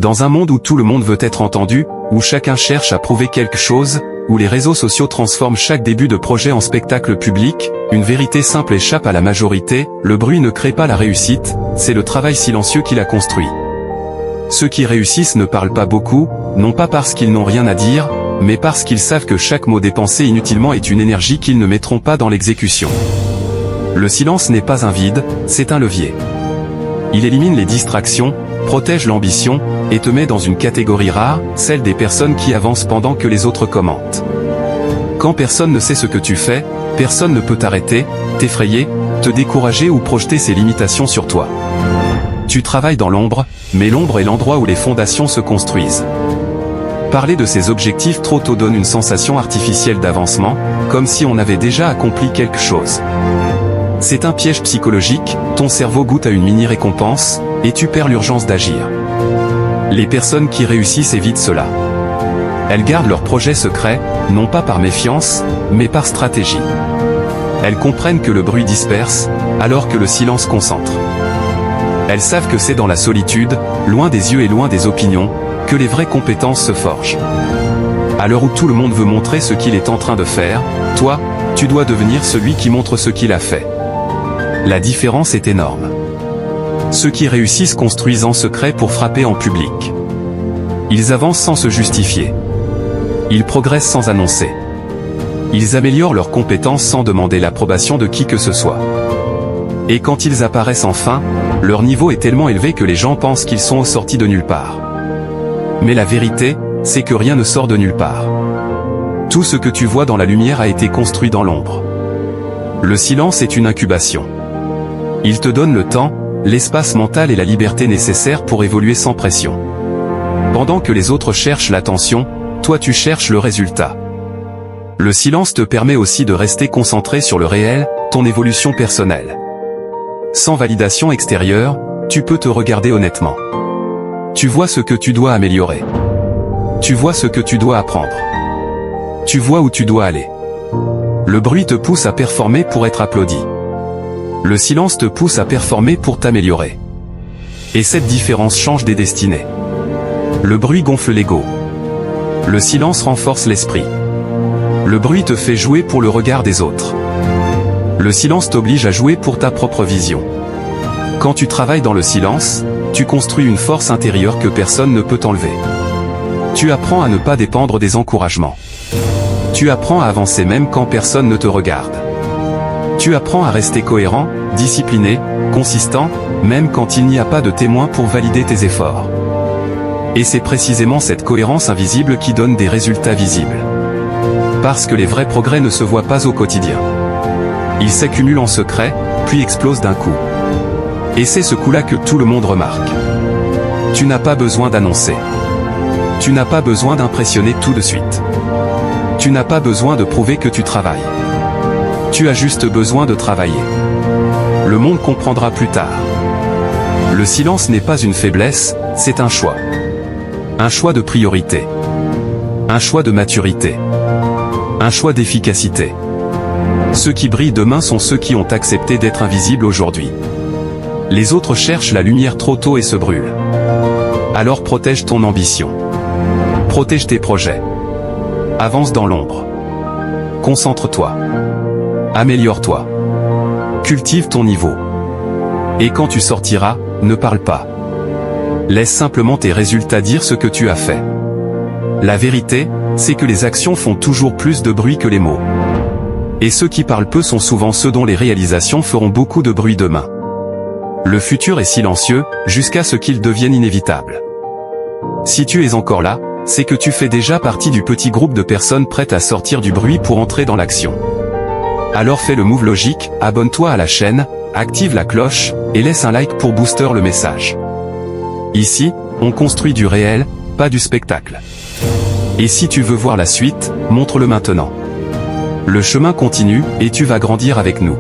Dans un monde où tout le monde veut être entendu, où chacun cherche à prouver quelque chose, où les réseaux sociaux transforment chaque début de projet en spectacle public, une vérité simple échappe à la majorité: le bruit ne crée pas la réussite, c'est le travail silencieux qui la construit. Ceux qui réussissent ne parlent pas beaucoup, non pas parce qu'ils n'ont rien à dire, mais parce qu'ils savent que chaque mot dépensé inutilement est une énergie qu'ils ne mettront pas dans l'exécution. Le silence n'est pas un vide, c'est un levier. Il élimine les distractions, protège l'ambition, et te met dans une catégorie rare, celle des personnes qui avancent pendant que les autres commentent. Quand personne ne sait ce que tu fais, personne ne peut t'arrêter, t'effrayer, te décourager ou projeter ses limitations sur toi. Tu travailles dans l'ombre, mais l'ombre est l'endroit où les fondations se construisent. Parler de ses objectifs trop tôt donne une sensation artificielle d'avancement, comme si on avait déjà accompli quelque chose. C'est un piège psychologique, ton cerveau goûte à une mini-récompense, et tu perds l'urgence d'agir. Les personnes qui réussissent évitent cela. Elles gardent leurs projets secrets, non pas par méfiance, mais par stratégie. Elles comprennent que le bruit disperse, alors que le silence concentre. Elles savent que c'est dans la solitude, loin des yeux et loin des opinions, que les vraies compétences se forgent. À l'heure où tout le monde veut montrer ce qu'il est en train de faire, toi, tu dois devenir celui qui montre ce qu'il a fait. La différence est énorme. Ceux qui réussissent construisent en secret pour frapper en public. Ils avancent sans se justifier. Ils progressent sans annoncer. Ils améliorent leurs compétences sans demander l'approbation de qui que ce soit. Et quand ils apparaissent enfin, leur niveau est tellement élevé que les gens pensent qu'ils sont sortis de nulle part. Mais la vérité, c'est que rien ne sort de nulle part. Tout ce que tu vois dans la lumière a été construit dans l'ombre. Le silence est une incubation. Il te donne le temps, l'espace mental et la liberté nécessaires pour évoluer sans pression. Pendant que les autres cherchent l'attention, toi tu cherches le résultat. Le silence te permet aussi de rester concentré sur le réel, ton évolution personnelle. Sans validation extérieure, tu peux te regarder honnêtement. Tu vois ce que tu dois améliorer. Tu vois ce que tu dois apprendre. Tu vois où tu dois aller. Le bruit te pousse à performer pour être applaudi. Le silence te pousse à performer pour t'améliorer. Et cette différence change des destinées. Le bruit gonfle l'ego. Le silence renforce l'esprit. Le bruit te fait jouer pour le regard des autres. Le silence t'oblige à jouer pour ta propre vision. Quand tu travailles dans le silence, tu construis une force intérieure que personne ne peut t'enlever. Tu apprends à ne pas dépendre des encouragements. Tu apprends à avancer même quand personne ne te regarde. Tu apprends à rester cohérent, discipliné, consistant, même quand il n'y a pas de témoin pour valider tes efforts. Et c'est précisément cette cohérence invisible qui donne des résultats visibles. Parce que les vrais progrès ne se voient pas au quotidien. Ils s'accumulent en secret, puis explosent d'un coup. Et c'est ce coup-là que tout le monde remarque. Tu n'as pas besoin d'annoncer. Tu n'as pas besoin d'impressionner tout de suite. Tu n'as pas besoin de prouver que tu travailles. Tu as juste besoin de travailler. Le monde comprendra plus tard. Le silence n'est pas une faiblesse, c'est un choix. Un choix de priorité. Un choix de maturité. Un choix d'efficacité. Ceux qui brillent demain sont ceux qui ont accepté d'être invisibles aujourd'hui. Les autres cherchent la lumière trop tôt et se brûlent. Alors protège ton ambition. Protège tes projets. Avance dans l'ombre. Concentre-toi. Améliore-toi. Cultive ton niveau. Et quand tu sortiras, ne parle pas. Laisse simplement tes résultats dire ce que tu as fait. La vérité, c'est que les actions font toujours plus de bruit que les mots. Et ceux qui parlent peu sont souvent ceux dont les réalisations feront beaucoup de bruit demain. Le futur est silencieux, jusqu'à ce qu'il devienne inévitable. Si tu es encore là, c'est que tu fais déjà partie du petit groupe de personnes prêtes à sortir du bruit pour entrer dans l'action. Alors fais le move logique, abonne-toi à la chaîne, active la cloche, et laisse un like pour booster le message. Ici, on construit du réel, pas du spectacle. Et si tu veux voir la suite, montre-le maintenant. Le chemin continue, et tu vas grandir avec nous.